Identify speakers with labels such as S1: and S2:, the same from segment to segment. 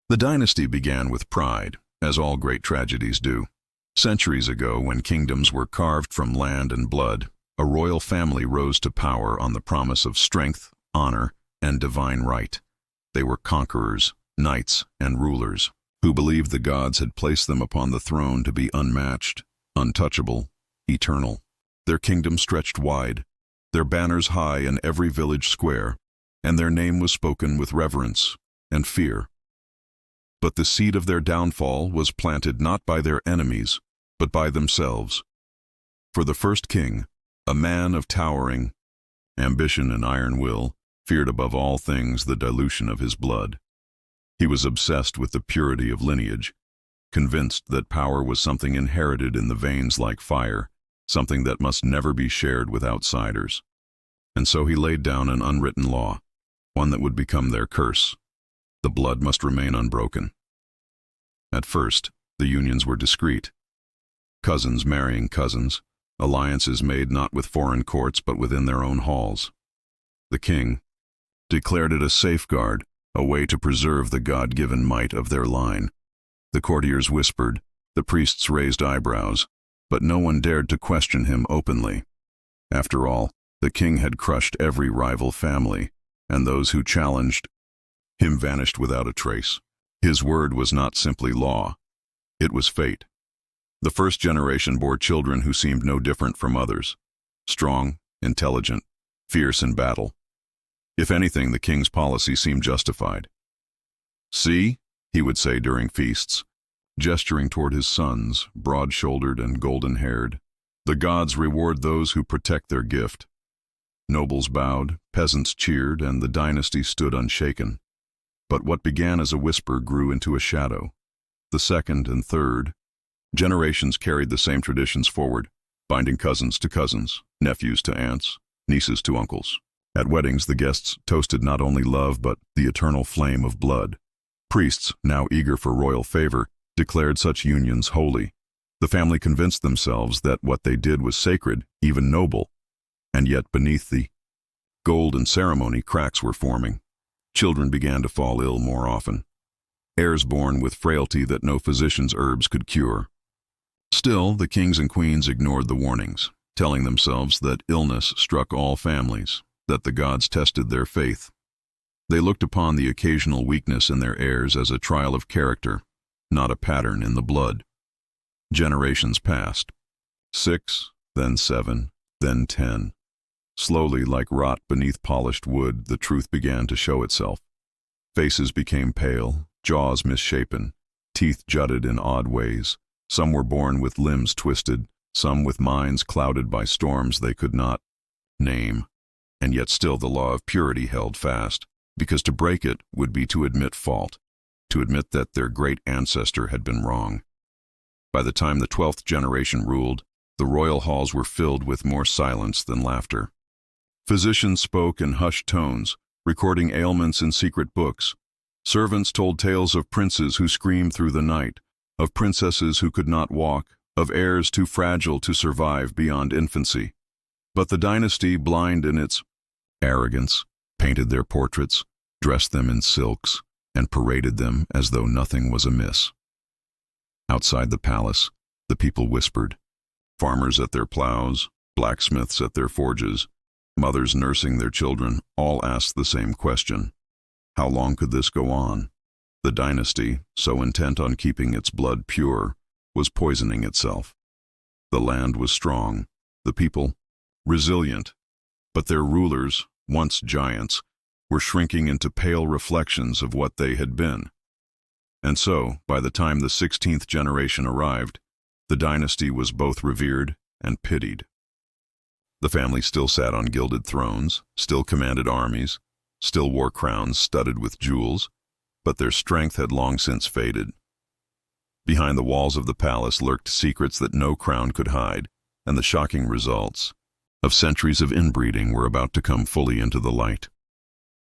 S1: The dynasty began with pride, as all great tragedies do. Centuries ago, when kingdoms were carved from land and blood, a royal family rose to power on the promise of strength, honor, and divine right. They were conquerors, knights, and rulers, who believed the gods had placed them upon the throne to be unmatched, untouchable, eternal. Their kingdom stretched wide, their banners high in every village square, and their name was spoken with reverence and fear. But the seed of their downfall was planted not by their enemies, but by themselves. For the first king, a man of towering ambition and iron will, feared above all things the dilution of his blood. He was obsessed with the purity of lineage, convinced that power was something inherited in the veins like fire, something that must never be shared with outsiders. And so he laid down an unwritten law, one that would become their curse. The blood must remain unbroken. At first, the unions were discreet. Cousins marrying cousins, alliances made not with foreign courts but within their own halls. The king declared it a safeguard, a way to preserve the God-given might of their line. The courtiers whispered, the priests raised eyebrows, but no one dared to question him openly. After all, the king had crushed every rival family, and those who challenged him vanished without a trace. His word was not simply law, it was fate. The first generation bore children who seemed no different from others, strong, intelligent, fierce in battle. If anything, the king's policy seemed justified. "See," he would say during feasts, gesturing toward his sons, broad-shouldered and golden-haired, "the gods reward those who protect their gift." Nobles bowed, peasants cheered, and the dynasty stood unshaken. But what began as a whisper grew into a shadow. The second and third generations carried the same traditions forward, binding cousins to cousins, nephews to aunts, nieces to uncles. At weddings, the guests toasted not only love but the eternal flame of blood. Priests, now eager for royal favor, declared such unions holy. The family convinced themselves that what they did was sacred, even noble. And yet beneath the golden ceremony, cracks were forming. Children began to fall ill more often. Heirs born with frailty that no physician's herbs could cure. Still, the kings and queens ignored the warnings, telling themselves that illness struck all families, that the gods tested their faith. They looked upon the occasional weakness in their heirs as a trial of character, not a pattern in the blood. Generations passed. 6, then 7, then 10. Slowly, like rot beneath polished wood, the truth began to show itself. Faces became pale, jaws misshapen, teeth jutted in odd ways. Some were born with limbs twisted, some with minds clouded by storms they could not name. And yet still the law of purity held fast, because to break it would be to admit fault, to admit that their great ancestor had been wrong. By the time the 12th generation ruled, the royal halls were filled with more silence than laughter. Physicians spoke in hushed tones, recording ailments in secret books. Servants told tales of princes who screamed through the night, of princesses who could not walk, of heirs too fragile to survive beyond infancy. But the dynasty, blind in its arrogance, painted their portraits, dressed them in silks, and paraded them as though nothing was amiss. Outside the palace, the people whispered. Farmers at their plows, blacksmiths at their forges, mothers nursing their children, all asked the same question. How long could this go on? The dynasty, so intent on keeping its blood pure, was poisoning itself. The land was strong, the people resilient, but their rulers, once giants, were shrinking into pale reflections of what they had been. And so, by the time the 16th generation arrived, the dynasty was both revered and pitied. The family still sat on gilded thrones, still commanded armies, still wore crowns studded with jewels, but their strength had long since faded. Behind the walls of the palace lurked secrets that no crown could hide, and the shocking results of centuries of inbreeding were about to come fully into the light.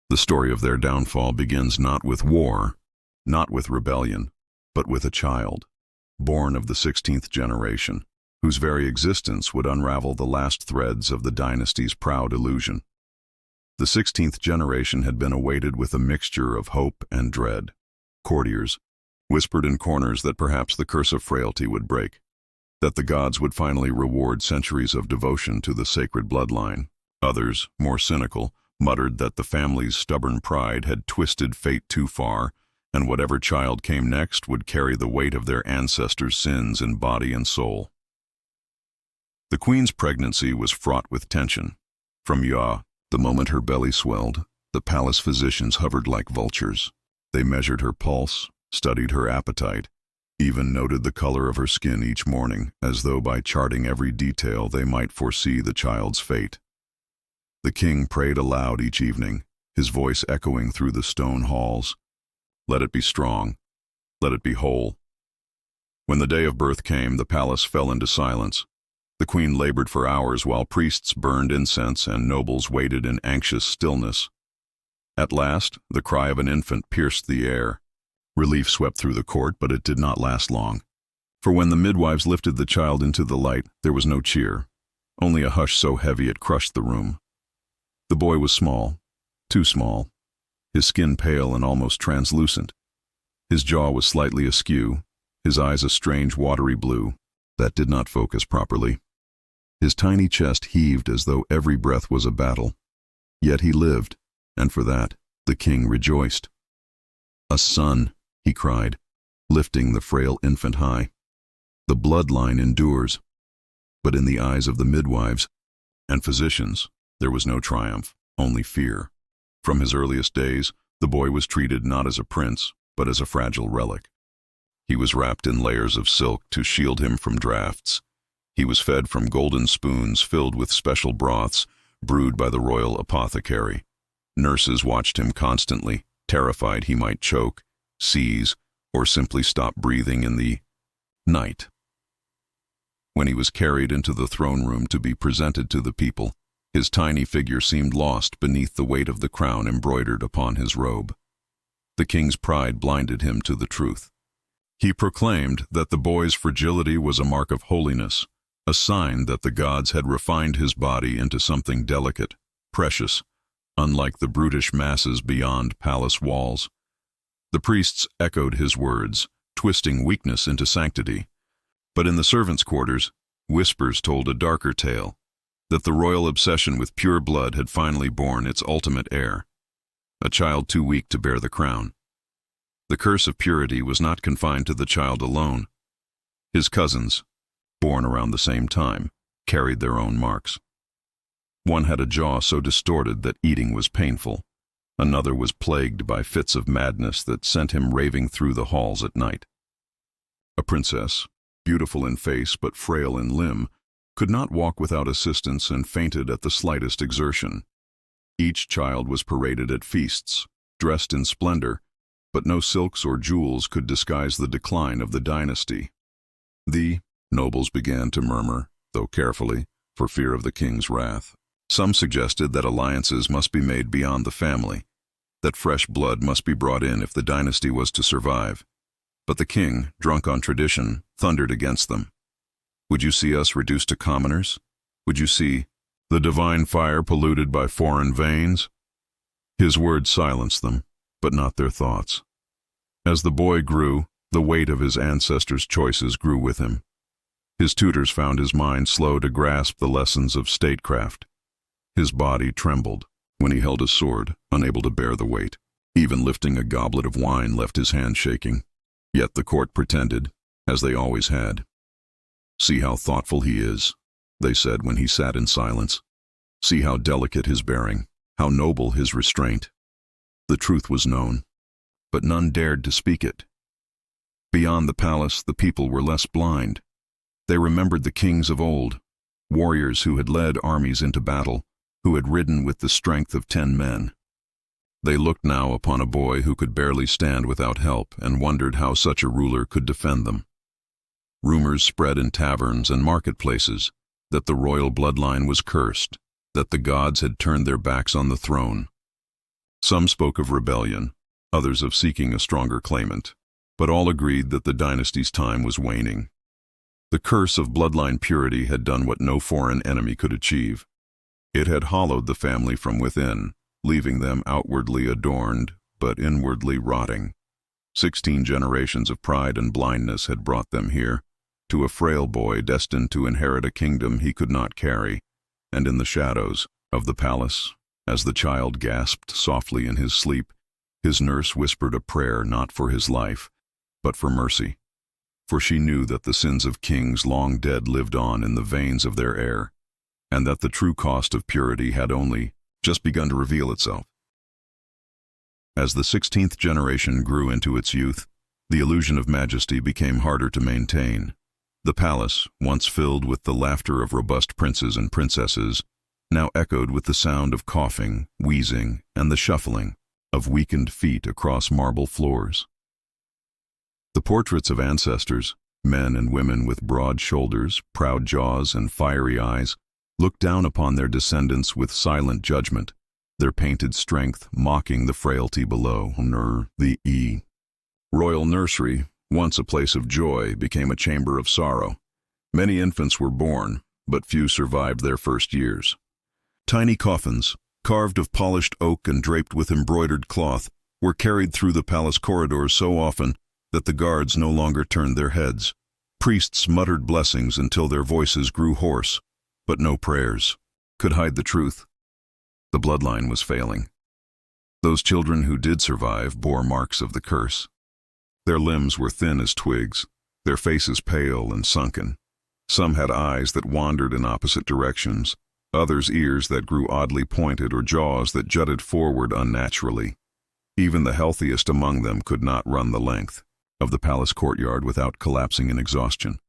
S1: The story of their downfall begins not with war, not with rebellion, but with a child, born of the 16th generation, whose very existence would unravel the last threads of the dynasty's proud illusion. The 16th generation had been awaited with a mixture of hope and dread. Courtiers whispered in corners that perhaps the curse of frailty would break, that the gods would finally reward centuries of devotion to the sacred bloodline. Others, more cynical, muttered that the family's stubborn pride had twisted fate too far, and whatever child came next would carry the weight of their ancestors' sins in body and soul. The queen's pregnancy was fraught with tension. From the moment her belly swelled, the palace physicians hovered like vultures. They measured her pulse, studied her appetite, even noted the color of her skin each morning, as though by charting every detail they might foresee the child's fate. The king prayed aloud each evening, his voice echoing through the stone halls. Let it be strong. Let it be whole. When the day of birth came, the palace fell into silence. The queen labored for hours while priests burned incense and nobles waited in anxious stillness. At last, the cry of an infant pierced the air. Relief swept through the court, but it did not last long. For when the midwives lifted the child into the light, there was no cheer, only a hush so heavy it crushed the room. The boy was small, too small, his skin pale and almost translucent. His jaw was slightly askew, his eyes a strange watery blue that did not focus properly. His tiny chest heaved as though every breath was a battle. Yet he lived, and for that, the king rejoiced. "A son," he cried, lifting the frail infant high. "The bloodline endures." But in the eyes of the midwives and physicians, there was no triumph, only fear. From his earliest days, the boy was treated not as a prince, but as a fragile relic. He was wrapped in layers of silk to shield him from drafts. He was fed from golden spoons filled with special broths brewed by the royal apothecary. Nurses watched him constantly, terrified he might choke, seize, or simply stop breathing in the night. When he was carried into the throne room to be presented to the people, his tiny figure seemed lost beneath the weight of the crown embroidered upon his robe. The king's pride blinded him to the truth. He proclaimed that the boy's fragility was a mark of holiness, a sign that the gods had refined his body into something delicate, precious, unlike the brutish masses beyond palace walls. The priests echoed his words, twisting weakness into sanctity. But in the servants' quarters, whispers told a darker tale, that the royal obsession with pure blood had finally borne its ultimate heir, a child too weak to bear the crown. The curse of purity was not confined to the child alone. His cousins, born around the same time, carried their own marks. One had a jaw so distorted that eating was painful. Another was plagued by fits of madness that sent him raving through the halls at night. A princess, beautiful in face but frail in limb, could not walk without assistance and fainted at the slightest exertion. Each child was paraded at feasts, dressed in splendor, but no silks or jewels could disguise the decline of the dynasty. The nobles began to murmur, though carefully, for fear of the king's wrath. Some suggested that alliances must be made beyond the family, that fresh blood must be brought in if the dynasty was to survive. But the king, drunk on tradition, thundered against them. Would you see us reduced to commoners? Would you see the divine fire polluted by foreign veins? His words silenced them, but not their thoughts. As the boy grew, the weight of his ancestors' choices grew with him. His tutors found his mind slow to grasp the lessons of statecraft. His body trembled when he held a sword, unable to bear the weight. Even lifting a goblet of wine left his hand shaking. Yet the court pretended, as they always had. "See how thoughtful he is," they said when he sat in silence. "See how delicate his bearing, how noble his restraint." The truth was known, but none dared to speak it. Beyond the palace, the people were less blind. They remembered the kings of old, warriors who had led armies into battle, who had ridden with the strength of 10 men. They looked now upon a boy who could barely stand without help and wondered how such a ruler could defend them. Rumors spread in taverns and marketplaces that the royal bloodline was cursed, that the gods had turned their backs on the throne. Some spoke of rebellion, others of seeking a stronger claimant, but all agreed that the dynasty's time was waning. The curse of bloodline purity had done what no foreign enemy could achieve. It had hollowed the family from within, leaving them outwardly adorned, but inwardly rotting. 16 generations of pride and blindness had brought them here, to a frail boy destined to inherit a kingdom he could not carry, and in the shadows of the palace, as the child gasped softly in his sleep, his nurse whispered a prayer not for his life, but for mercy. For she knew that the sins of kings long dead lived on in the veins of their heir, and that the true cost of purity had only just begun to reveal itself. As the 16th generation grew into its youth, the illusion of majesty became harder to maintain. The palace, once filled with the laughter of robust princes and princesses, now echoed with the sound of coughing, wheezing, and the shuffling of weakened feet across marble floors. The portraits of ancestors, men and women with broad shoulders, proud jaws, and fiery eyes, looked down upon their descendants with silent judgment, their painted strength mocking the frailty below. The royal nursery, once a place of joy, became a chamber of sorrow. Many infants were born, but few survived their first years. Tiny coffins, carved of polished oak and draped with embroidered cloth, were carried through the palace corridors so often that the guards no longer turned their heads. Priests muttered blessings until their voices grew hoarse, but no prayers could hide the truth. The bloodline was failing. Those children who did survive bore marks of the curse. Their limbs were thin as twigs, their faces pale and sunken. Some had eyes that wandered in opposite directions, others ears that grew oddly pointed or jaws that jutted forward unnaturally. Even the healthiest among them could not run the length of the palace courtyard without collapsing in exhaustion.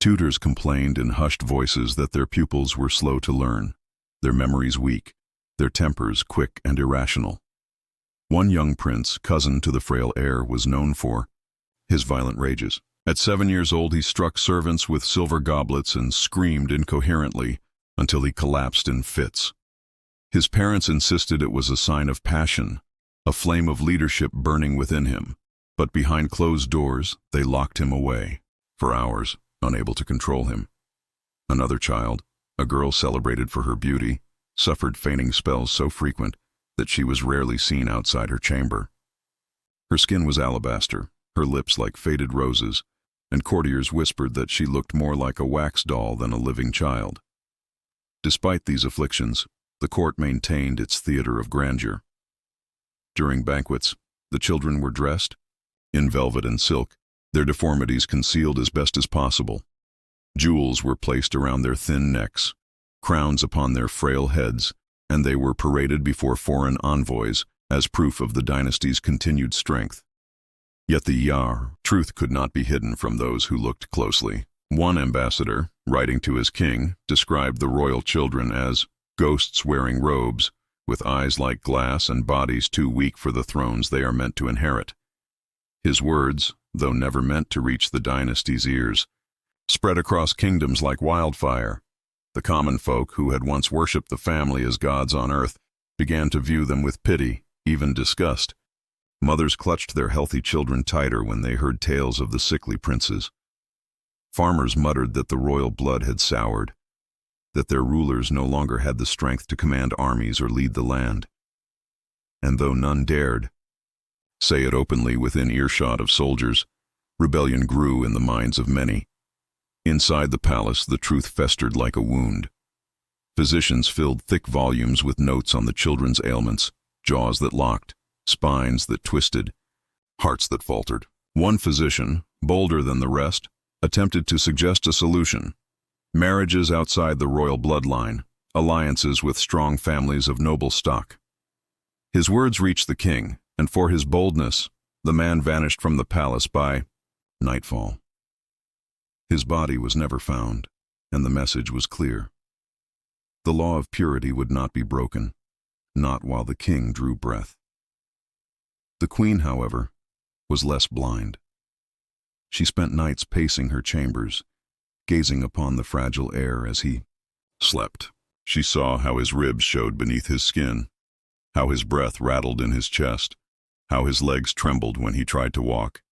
S1: Tutors complained in hushed voices that their pupils were slow to learn, their memories weak, their tempers quick and irrational. One young prince, cousin to the frail heir, was known for his violent rages. At 7 years old, he struck servants with silver goblets and screamed incoherently until he collapsed in fits. His parents insisted it was a sign of passion, a flame of leadership burning within him, but behind closed doors they locked him away, for hours, unable to control him. Another child, a girl celebrated for her beauty, suffered fainting spells so frequent that she was rarely seen outside her chamber. Her skin was alabaster, her lips like faded roses, and courtiers whispered that she looked more like a wax doll than a living child. Despite these afflictions, the court maintained its theater of grandeur. During banquets, the children were dressed in velvet and silk, their deformities concealed as best as possible. Jewels were placed around their thin necks, crowns upon their frail heads, and they were paraded before foreign envoys as proof of the dynasty's continued strength. Yet the truth could not be hidden from those who looked closely. One ambassador, writing to his king, described the royal children as ghosts wearing robes, with eyes like glass and bodies too weak for the thrones they are meant to inherit. His words, though never meant to reach the dynasty's ears, spread across kingdoms like wildfire. The common folk, who had once worshipped the family as gods on earth, began to view them with pity, even disgust. Mothers clutched their healthy children tighter when they heard tales of the sickly princes. Farmers muttered that the royal blood had soured, that their rulers no longer had the strength to command armies or lead the land. And though none dared say it openly within earshot of soldiers, rebellion grew in the minds of many. Inside the palace, the truth festered like a wound. Physicians filled thick volumes with notes on the children's ailments, jaws that locked, spines that twisted, hearts that faltered. One physician, bolder than the rest, attempted to suggest a solution: marriages outside the royal bloodline, alliances with strong families of noble stock. His words reached the king, and for his boldness, the man vanished from the palace by nightfall. His body was never found, and the message was clear. The law of purity would not be broken, not while the king drew breath. The queen, however, was less blind. She spent nights pacing her chambers, gazing upon the fragile heir as he slept. She saw how his ribs showed beneath his skin, how his breath rattled in his chest, how his legs trembled when he tried to walk.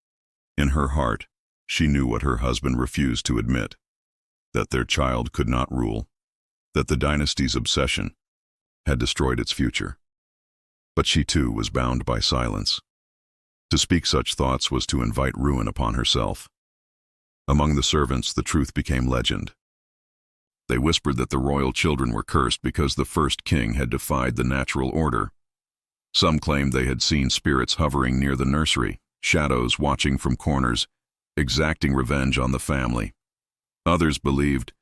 S1: In her heart, she knew what her husband refused to admit, that their child could not rule, that the dynasty's obsession had destroyed its future. But she too was bound by silence. To speak such thoughts was to invite ruin upon herself. Among the servants, the truth became legend. They whispered that the royal children were cursed because the first king had defied the natural order. Some claimed they had seen spirits hovering near the nursery, shadows watching from corners, exacting revenge on the family. Others believed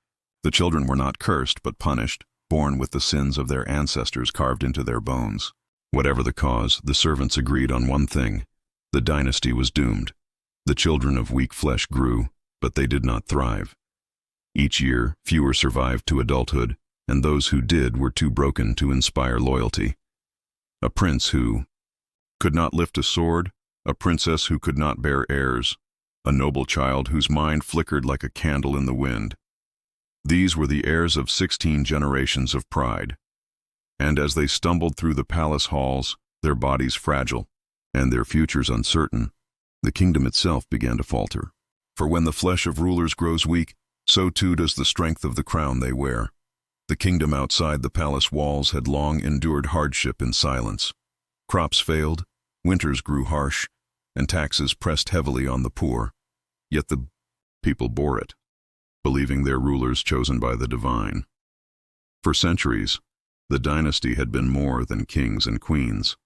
S1: the children were not cursed but punished, born with the sins of their ancestors carved into their bones. Whatever the cause, the servants agreed on one thing: the dynasty was doomed. The children of weak flesh grew, but they did not thrive. Each year, fewer survived to adulthood, and those who did were too broken to inspire loyalty. A prince who could not lift a sword, a princess who could not bear heirs, a noble child whose mind flickered like a candle in the wind. These were the heirs of 16 generations of pride. And as they stumbled through the palace halls, their bodies fragile, and their futures uncertain, the kingdom itself began to falter. For when the flesh of rulers grows weak, so too does the strength of the crown they wear. The kingdom outside the palace walls had long endured hardship in silence. Crops failed, winters grew harsh, and taxes pressed heavily on the poor. Yet the people bore it, believing their rulers chosen by the divine. For centuries, the dynasty had been more than kings and queens.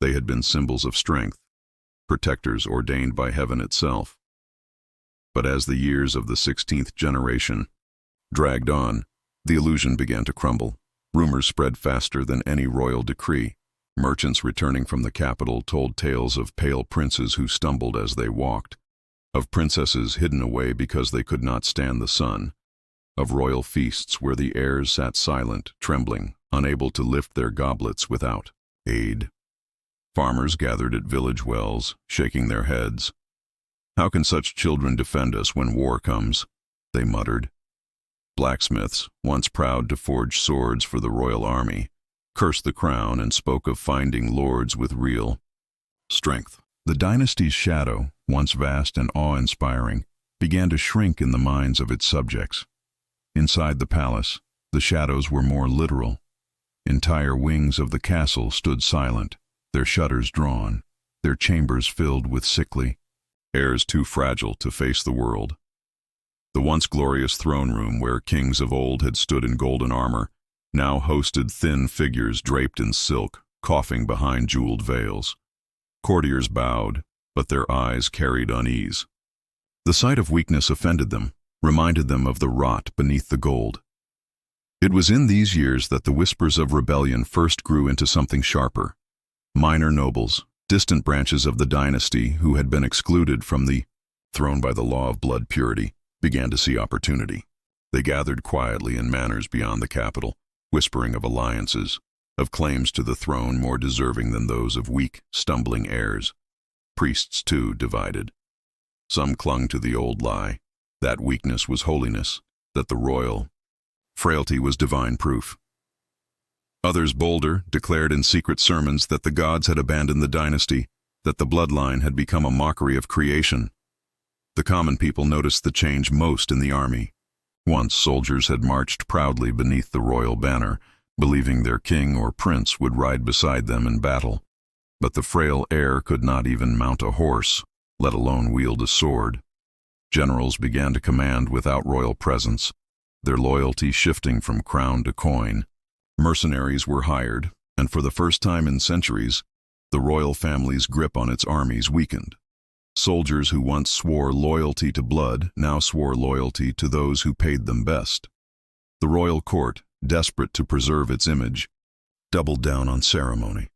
S1: They had been symbols of strength, protectors ordained by heaven itself. But as the years of the 16th generation dragged on, the illusion began to crumble. Rumors spread faster than any royal decree. Merchants returning from the capital told tales of pale princes who stumbled as they walked, of princesses hidden away because they could not stand the sun, of royal feasts where the heirs sat silent, trembling, unable to lift their goblets without aid. Farmers gathered at village wells, shaking their heads. "How can such children defend us when war comes?" they muttered. Blacksmiths, once proud to forge swords for the royal army, cursed the crown and spoke of finding lords with real strength. The dynasty's shadow, once vast and awe-inspiring, began to shrink in the minds of its subjects. Inside the palace, the shadows were more literal. Entire wings of the castle stood silent, their shutters drawn, their chambers filled with sickly heirs too fragile to face the world. The once glorious throne room where kings of old had stood in golden armor now hosted thin figures draped in silk, coughing behind jeweled veils. Courtiers bowed, but their eyes carried unease. The sight of weakness offended them, reminded them of the rot beneath the gold. It was in these years that the whispers of rebellion first grew into something sharper. Minor nobles, distant branches of the dynasty who had been excluded from the throne by the law of blood purity, began to see opportunity. They gathered quietly in manors beyond the capital, whispering of alliances, of claims to the throne more deserving than those of weak, stumbling heirs. Priests, too, divided. Some clung to the old lie, that weakness was holiness, that the royal frailty was divine proof. Others, bolder, declared in secret sermons that the gods had abandoned the dynasty, that the bloodline had become a mockery of creation. The common people noticed the change most in the army. Once soldiers had marched proudly beneath the royal banner, believing their king or prince would ride beside them in battle. But the frail heir could not even mount a horse, let alone wield a sword. Generals began to command without royal presence, their loyalty shifting from crown to coin. Mercenaries were hired, and for the first time in centuries, the royal family's grip on its armies weakened. Soldiers who once swore loyalty to blood now swore loyalty to those who paid them best. The royal court, desperate to preserve its image, doubled down on ceremony.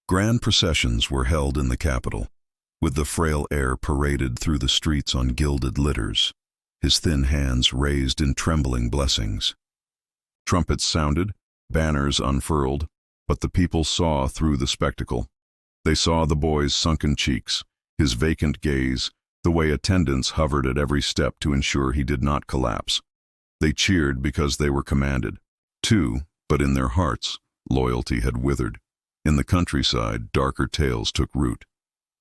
S1: Grand processions were held in the capital, with the frail heir paraded through the streets on gilded litters, his thin hands raised in trembling blessings. Trumpets sounded, banners unfurled, but the people saw through the spectacle. They saw the boy's sunken cheeks, his vacant gaze, the way attendants hovered at every step to ensure he did not collapse. They cheered because they were commanded to, but in their hearts, loyalty had withered. In the countryside, darker tales took root.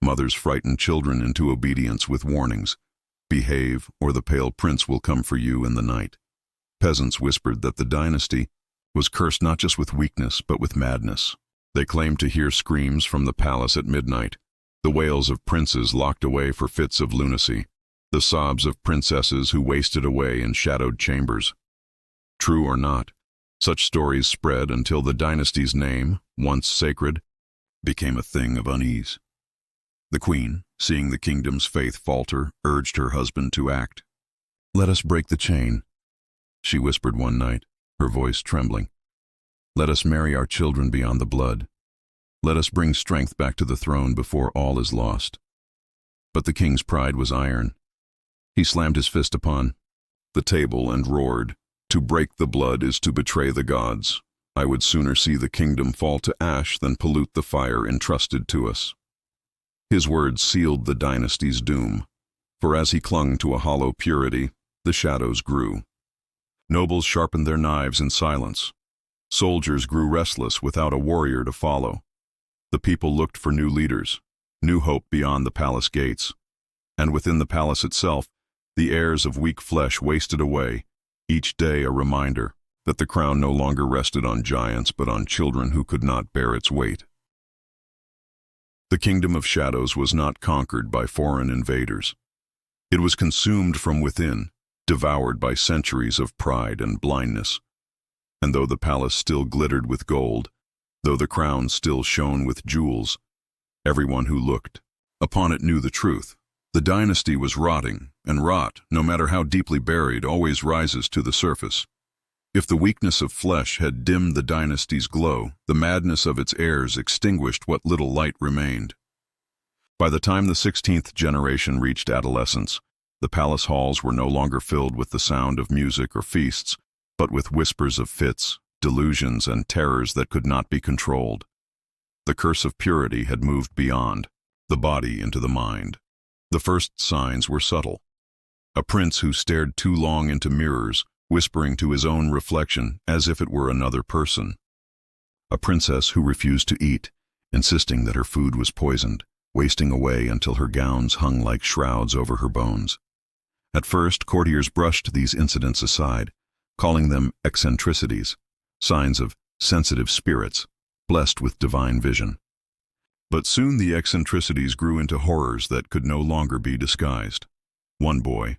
S1: Mothers frightened children into obedience with warnings. Behave, or the pale prince will come for you in the night. Peasants whispered that the dynasty was cursed not just with weakness, but with madness. They claimed to hear screams from the palace at midnight, The wails of princes locked away for fits of lunacy, the sobs of princesses who wasted away in shadowed chambers. True or not, such stories spread until the dynasty's name, once sacred, became a thing of unease. The queen, seeing the kingdom's faith falter, urged her husband to act. "Let us break the chain," she whispered one night, her voice trembling. "Let us marry our children beyond the blood. Let us bring strength back to the throne before all is lost." But the king's pride was iron. He slammed his fist upon the table and roared, "To break the blood is to betray the gods. I would sooner see the kingdom fall to ash than pollute the fire entrusted to us." His words sealed the dynasty's doom, for as he clung to a hollow purity, the shadows grew. Nobles sharpened their knives in silence. Soldiers grew restless without a warrior to follow. The people looked for new leaders, new hope beyond the palace gates. And within the palace itself, the heirs of weak flesh wasted away, each day a reminder that the crown no longer rested on giants but on children who could not bear its weight. The kingdom of shadows was not conquered by foreign invaders. It was consumed from within, devoured by centuries of pride and blindness. And though the palace still glittered with gold, though the crown still shone with jewels, everyone who looked upon it knew the truth. The dynasty was rotting, and rot, no matter how deeply buried, always rises to the surface. If the weakness of flesh had dimmed the dynasty's glow, the madness of its heirs extinguished what little light remained. By the time the 16th generation reached adolescence, the palace halls were no longer filled with the sound of music or feasts, but with whispers of fits, delusions, and terrors that could not be controlled. The curse of purity had moved beyond the body into the mind. The first signs were subtle. A prince who stared too long into mirrors, whispering to his own reflection as if it were another person. A princess who refused to eat, insisting that her food was poisoned, wasting away until her gowns hung like shrouds over her bones. At first, courtiers brushed these incidents aside, calling them eccentricities, signs of sensitive spirits, blessed with divine vision. But soon the eccentricities grew into horrors that could no longer be disguised. One boy,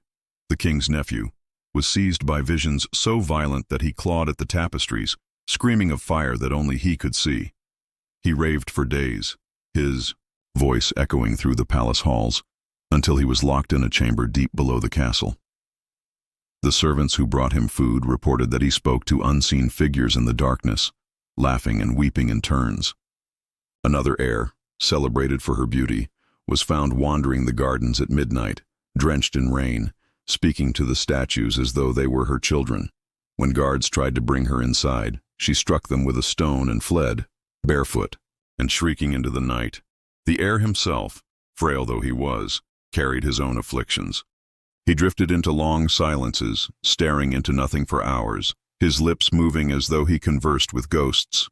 S1: the king's nephew, was seized by visions so violent that he clawed at the tapestries, screaming of fire that only he could see. He raved for days, his voice echoing through the palace halls, until he was locked in a chamber deep below the castle. The servants who brought him food reported that he spoke to unseen figures in the darkness, laughing and weeping in turns. Another heir, celebrated for her beauty, was found wandering the gardens at midnight, drenched in rain, speaking to the statues as though they were her children. When guards tried to bring her inside, she struck them with a stone and fled, barefoot, and shrieking into the night. The heir himself, frail though he was, carried his own afflictions. He drifted into long silences, staring into nothing for hours, his lips moving as though he conversed with ghosts.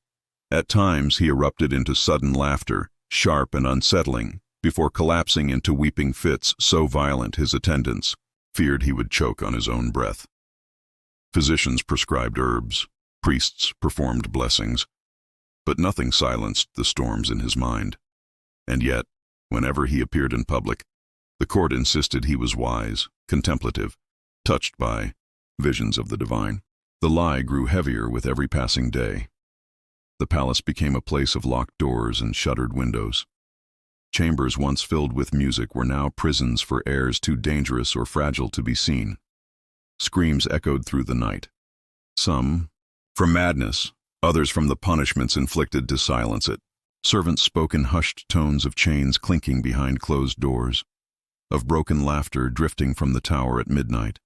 S1: At times he erupted into sudden laughter, sharp and unsettling, before collapsing into weeping fits so violent his attendants feared he would choke on his own breath. Physicians prescribed herbs, priests performed blessings, but nothing silenced the storms in his mind. And yet, whenever he appeared in public, the court insisted he was wise, contemplative, touched by visions of the divine. The lie grew heavier with every passing day. The palace became a place of locked doors and shuttered windows. Chambers once filled with music were now prisons for heirs too dangerous or fragile to be seen. Screams echoed through the night. Some from madness, others from the punishments inflicted to silence it. Servants spoke in hushed tones of chains clinking behind closed doors, of broken laughter drifting from the tower at midnight,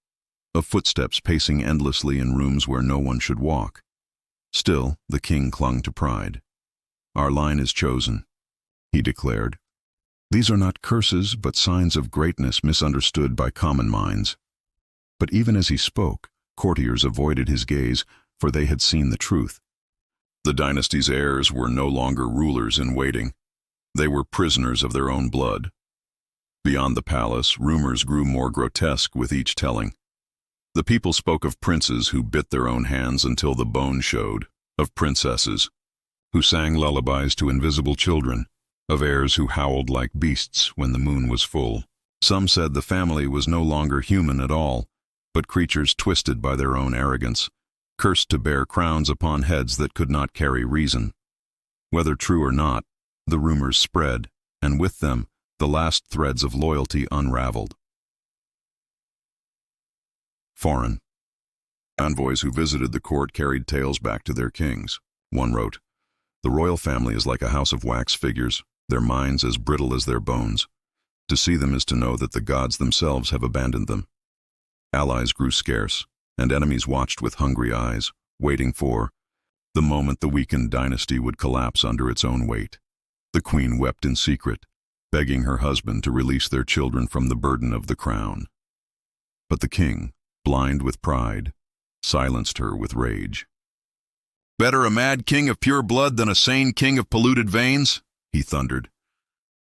S1: of footsteps pacing endlessly in rooms where no one should walk. Still, the king clung to pride. "Our line is chosen," he declared. "These are not curses, but signs of greatness misunderstood by common minds." But even as he spoke, courtiers avoided his gaze, for they had seen the truth. The dynasty's heirs were no longer rulers in waiting. They were prisoners of their own blood. Beyond the palace, rumors grew more grotesque with each telling. The people spoke of princes who bit their own hands until the bone showed, of princesses who sang lullabies to invisible children, of heirs who howled like beasts when the moon was full. Some said the family was no longer human at all, but creatures twisted by their own arrogance, cursed to bear crowns upon heads that could not carry reason. Whether true or not, the rumors spread, and with them, the last threads of loyalty unraveled. Foreign. Envoys who visited the court carried tales back to their kings. One wrote, "The royal family is like a house of wax figures, their minds as brittle as their bones. To see them is to know that the gods themselves have abandoned them." Allies grew scarce, and enemies watched with hungry eyes, waiting for the moment the weakened dynasty would collapse under its own weight. The queen wept in secret, begging her husband to release their children from the burden of the crown. But the king, blind with pride, silenced her with rage. "Better a mad king of pure blood than a sane king of polluted veins," he thundered.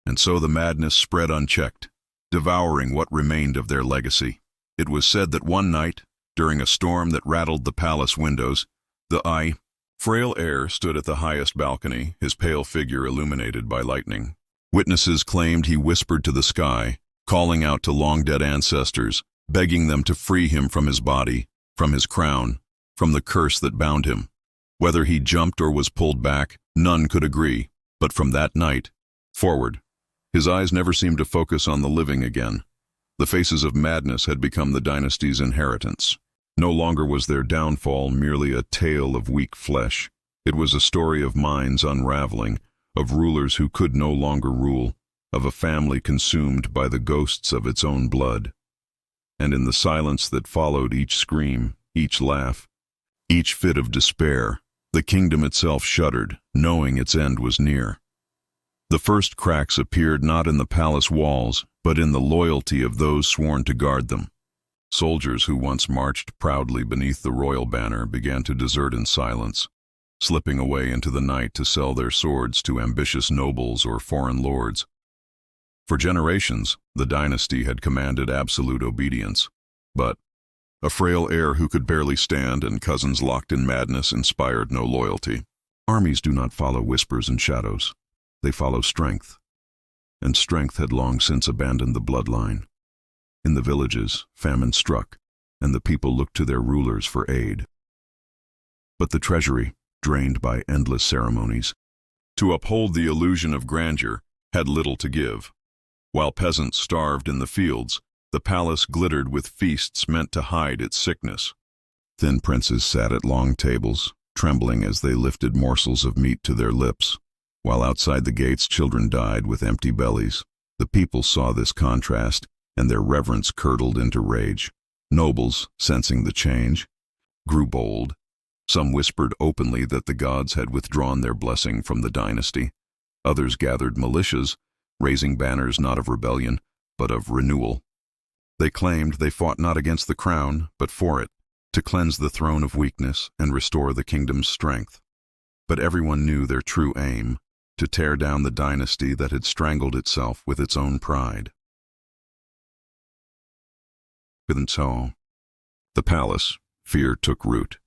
S1: And so the madness spread unchecked, devouring what remained of their legacy. It was said that one night, during a storm that rattled the palace windows, the frail heir stood at the highest balcony, his pale figure illuminated by lightning. Witnesses claimed he whispered to the sky, calling out to long-dead ancestors, begging them to free him from his body, from his crown, from the curse that bound him. Whether he jumped or was pulled back, none could agree, but from that night forward, his eyes never seemed to focus on the living again. The faces of madness had become the dynasty's inheritance. No longer was their downfall merely a tale of weak flesh. It was a story of minds unraveling, of rulers who could no longer rule, of a family consumed by the ghosts of its own blood. And in the silence that followed each scream, each laugh, each fit of despair, the kingdom itself shuddered, knowing its end was near. The first cracks appeared not in the palace walls, but in the loyalty of those sworn to guard them. Soldiers who once marched proudly beneath the royal banner began to desert in silence, slipping away into the night to sell their swords to ambitious nobles or foreign lords. For generations, the dynasty had commanded absolute obedience, but a frail heir who could barely stand and cousins locked in madness inspired no loyalty. Armies do not follow whispers and shadows. They follow strength, and strength had long since abandoned the bloodline. In the villages, famine struck, and the people looked to their rulers for aid. But the treasury, drained by endless ceremonies, to uphold the illusion of grandeur, had little to give. While peasants starved in the fields, the palace glittered with feasts meant to hide its sickness. Thin princes sat at long tables, trembling as they lifted morsels of meat to their lips, while outside the gates children died with empty bellies. The people saw this contrast, and their reverence curdled into rage. Nobles, sensing the change, grew bold. Some whispered openly that the gods had withdrawn their blessing from the dynasty. Others gathered militias, raising banners not of rebellion, but of renewal. They claimed they fought not against the crown, but for it, to cleanse the throne of weakness and restore the kingdom's strength. But everyone knew their true aim, to tear down the dynasty that had strangled itself with its own pride. And so, the palace, fear took root.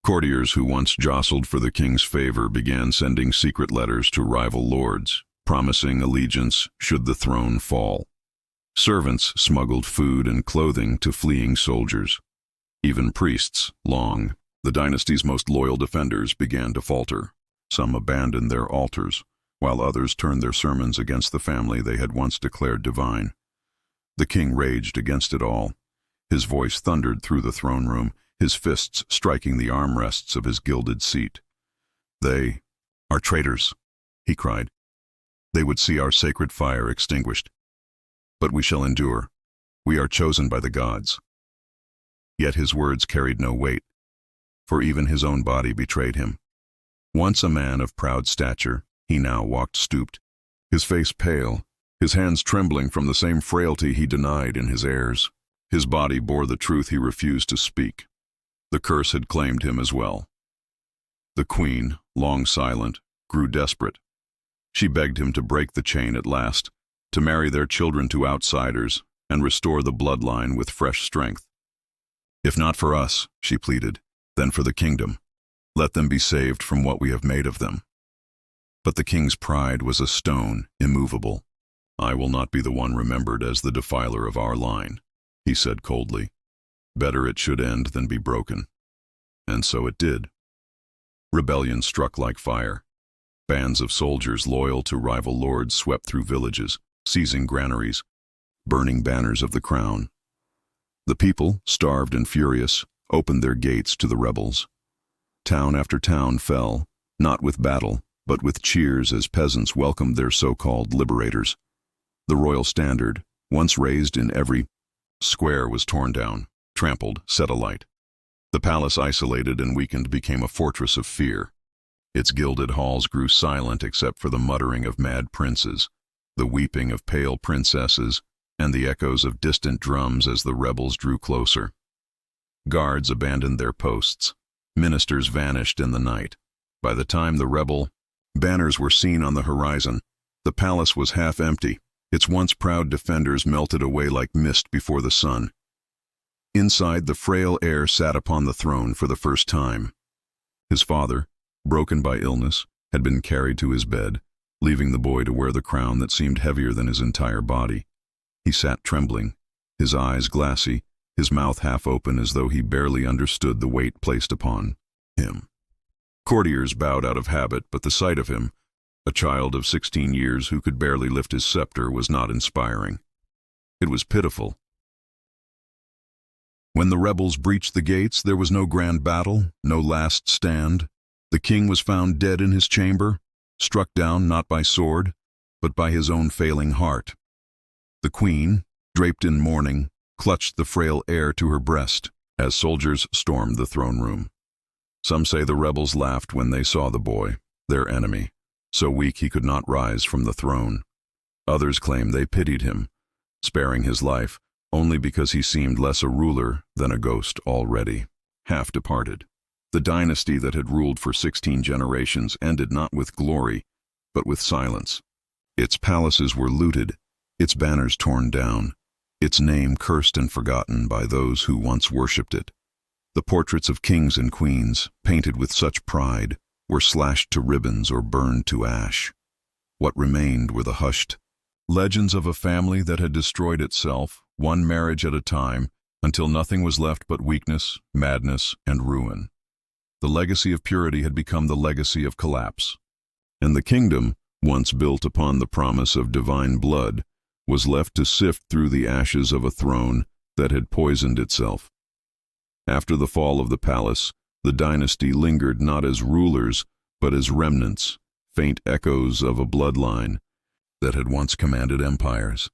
S1: Courtiers who once jostled for the king's favor began sending secret letters to rival lords, promising allegiance should the throne fall. Servants smuggled food and clothing to fleeing soldiers. Even priests, the dynasty's most loyal defenders, began to falter. Some abandoned their altars, while others turned their sermons against the family they had once declared divine. The king raged against it all. His voice thundered through the throne room, his fists striking the armrests of his gilded seat. "They are traitors," he cried. "They would see our sacred fire extinguished. But we shall endure. We are chosen by the gods." Yet his words carried no weight, for even his own body betrayed him. Once a man of proud stature, he now walked stooped, his face pale, his hands trembling from the same frailty he denied in his heirs. His body bore the truth he refused to speak. The curse had claimed him as well. The queen, long silent, grew desperate. She begged him to break the chain at last, to marry their children to outsiders, and restore the bloodline with fresh strength. "If not for us," she pleaded, "then for the kingdom. Let them be saved from what we have made of them." But the king's pride was a stone, immovable. "I will not be the one remembered as the defiler of our line," he said coldly. "Better it should end than be broken." And so it did. Rebellion struck like fire. Bands of soldiers loyal to rival lords swept through villages, seizing granaries, burning banners of the crown. The people, starved and furious, opened their gates to the rebels. Town after town fell, not with battle, but with cheers as peasants welcomed their so-called liberators. The royal standard, once raised in every square, was torn down, trampled, set alight. The palace, isolated and weakened, became a fortress of fear. Its gilded halls grew silent except for the muttering of mad princes, the weeping of pale princesses, and the echoes of distant drums as the rebels drew closer. Guards abandoned their posts. Ministers vanished in the night. By the time the rebel banners were seen on the horizon, the palace was half empty. Its once proud defenders melted away like mist before the sun. Inside, the frail heir sat upon the throne for the first time. His father, broken by illness, had been carried to his bed, leaving the boy to wear the crown that seemed heavier than his entire body. He sat trembling, his eyes glassy, his mouth half open as though he barely understood the weight placed upon him. Courtiers bowed out of habit, but the sight of him, a child of 16 years who could barely lift his scepter, was not inspiring. It was pitiful. When the rebels breached the gates, there was no grand battle, no last stand. The king was found dead in his chamber, struck down not by sword, but by his own failing heart. The queen, draped in mourning, clutched the frail heir to her breast as soldiers stormed the throne room. Some say the rebels laughed when they saw the boy, their enemy, so weak he could not rise from the throne. Others claim they pitied him, sparing his life only because he seemed less a ruler than a ghost already, half departed. The dynasty that had ruled for 16 generations ended not with glory, but with silence. Its palaces were looted, its banners torn down, its name cursed and forgotten by those who once worshipped it. The portraits of kings and queens, painted with such pride, were slashed to ribbons or burned to ash. What remained were the hushed legends of a family that had destroyed itself, one marriage at a time, until nothing was left but weakness, madness, and ruin. The legacy of purity had become the legacy of collapse. And the kingdom, once built upon the promise of divine blood, was left to sift through the ashes of a throne that had poisoned itself. After the fall of the palace, the dynasty lingered not as rulers, but as remnants, faint echoes of a bloodline that had once commanded empires.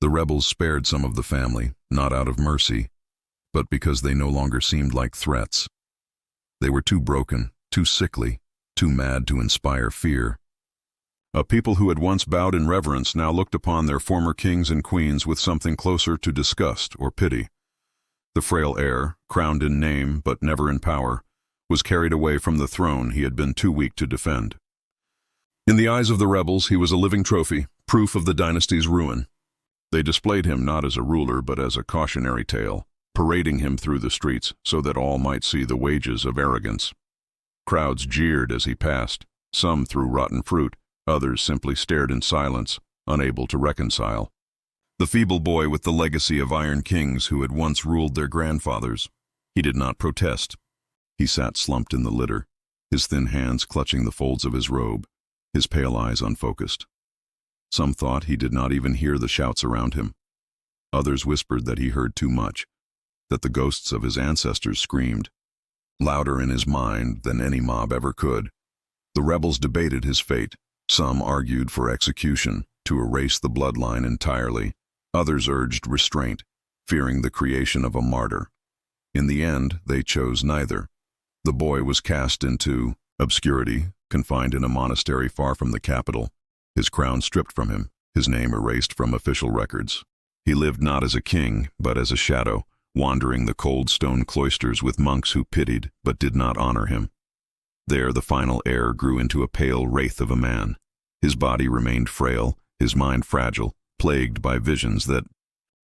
S1: The rebels spared some of the family, not out of mercy, but because they no longer seemed like threats. They were too broken, too sickly, too mad to inspire fear. A people who had once bowed in reverence now looked upon their former kings and queens with something closer to disgust or pity. The frail heir, crowned in name but never in power, was carried away from the throne he had been too weak to defend. In the eyes of the rebels, he was a living trophy, proof of the dynasty's ruin. They displayed him not as a ruler but as a cautionary tale, parading him through the streets so that all might see the wages of arrogance. Crowds jeered as he passed, some threw rotten fruit, others simply stared in silence, unable to reconcile. The feeble boy with the legacy of iron kings who had once ruled their grandfathers, he did not protest. He sat slumped in the litter, his thin hands clutching the folds of his robe, his pale eyes unfocused. Some thought he did not even hear the shouts around him. Others whispered that he heard too much, that the ghosts of his ancestors screamed, louder in his mind than any mob ever could. The rebels debated his fate. Some argued for execution, to erase the bloodline entirely. Others urged restraint, fearing the creation of a martyr. In the end, they chose neither. The boy was cast into obscurity, confined in a monastery far from the capital, his crown stripped from him, his name erased from official records. He lived not as a king, but as a shadow, wandering the cold stone cloisters with monks who pitied but did not honor him. There the final heir grew into a pale wraith of a man. His body remained frail, his mind fragile, plagued by visions that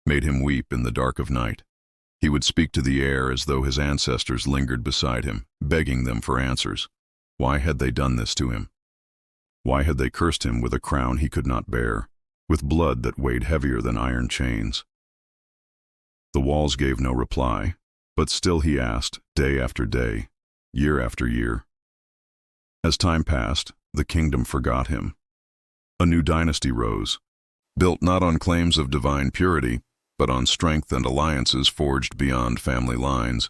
S1: made him weep in the dark of night. He would speak to the air as though his ancestors lingered beside him, begging them for answers. Why had they done this to him? Why had they cursed him with a crown he could not bear, with blood that weighed heavier than iron chains? The walls gave no reply, but still he asked, day after day, year after year. As time passed, the kingdom forgot him. A new dynasty rose, built not on claims of divine purity, but on strength and alliances forged beyond family lines.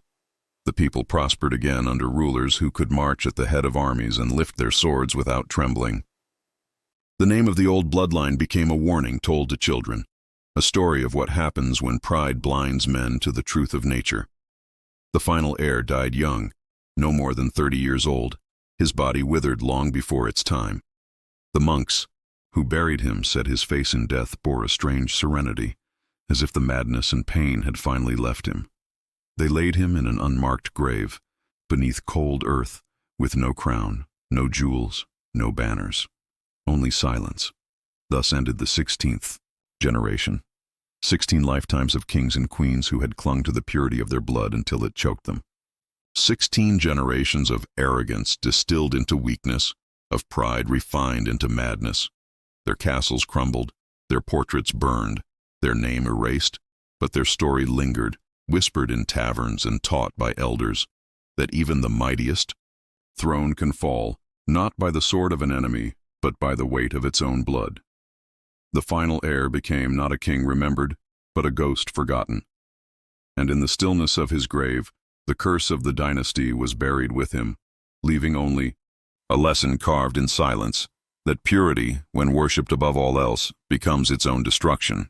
S1: The people prospered again under rulers who could march at the head of armies and lift their swords without trembling. The name of the old bloodline became a warning told to children, a story of what happens when pride blinds men to the truth of nature. The final heir died young, no more than 30 years old. His body withered long before its time. The monks who buried him said his face in death bore a strange serenity, as if the madness and pain had finally left him. They laid him in an unmarked grave, beneath cold earth, with no crown, no jewels, no banners, only silence. Thus ended the 16th generation. 16 lifetimes of kings and queens who had clung to the purity of their blood until it choked them. 16 generations of arrogance distilled into weakness, of pride refined into madness. Their castles crumbled, their portraits burned, their name erased, but their story lingered, whispered in taverns and taught by elders, that even the mightiest throne can fall, not by the sword of an enemy, but by the weight of its own blood. The final heir became not a king remembered, but a ghost forgotten. And in the stillness of his grave, the curse of the dynasty was buried with him, leaving only a lesson carved in silence, that purity, when worshipped above all else, becomes its own destruction.